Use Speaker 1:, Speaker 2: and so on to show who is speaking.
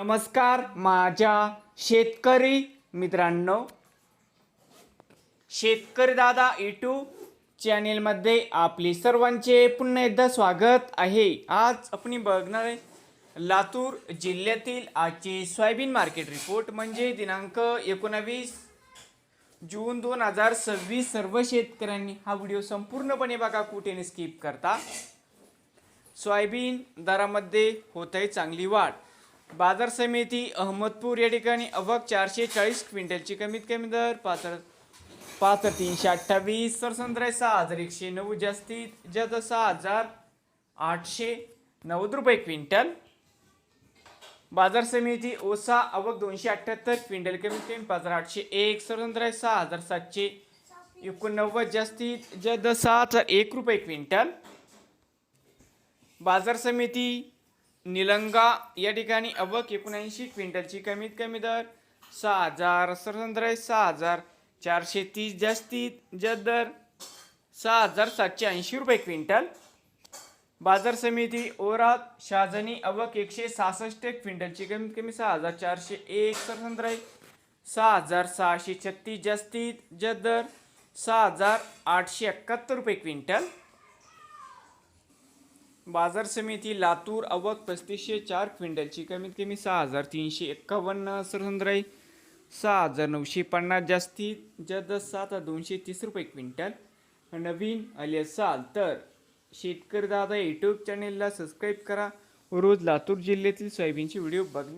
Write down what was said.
Speaker 1: नमस्कार माझ्या शेतकरी मित्रांनो, शेतकरी दादा यूट्यूब चॅनेलमध्ये आपले सर्वांचे पुन्हा एकदा स्वागत आहे. आज आपण बघणार आहे लातूर जिल्ह्यातील आजचे सोयाबीन मार्केट रिपोर्ट म्हणजे दिनांक 19 जून 2026. सर्व शेतकऱ्यांनी हा व्हिडिओ संपूर्णपणे बघा, कुठेने स्किप करता. सोयाबीन दरामध्ये होत आहे चांगली वाढ. बाजार समिती अहमदपूर या ठिकाणी अवक 440 क्विंटलची कमीत कमी दर 5,328, सरसंद्राय 6,109, जास्तीत जास्त 6,890 रुपये क्विंटल. बाजार समिती ओसा अवक 278 क्विंटल कमीत कमी 5,801, सरसंद्राय 6,789, जास्तीत जास्त 6,001 रुपये क्विंटल. बाजार समिती निलंगा या ठिकाणी अवक 79 क्विंटलची कमीत कमी दर 6,000, सरसंद्राय 6,430, जास्तीत जास्त दर 6,780 रुपये क्विंटल. बाजार समिती ओरात शाहजनी अवक 166 क्विंटलची कमीत कमी 6,401, सरसंद्राय 6,636, जास्तीत जास्त दर 6,871 रुपये क्विंटल. बाजार समिती लातूर अवक 3504 क्विंटलची कमीत कमी 6,351, सरसंद्राई 6,950, जास्तीत जास्त 7,230 रुपये क्विंटल. नवीन आले असाल तर शेतकरी दादा यूट्यूब चॅनेलला सबस्क्राईब करा. रोज लातूर जिल्ह्यातील सोयाबीनचे व्हिडिओ बघण्यासाठी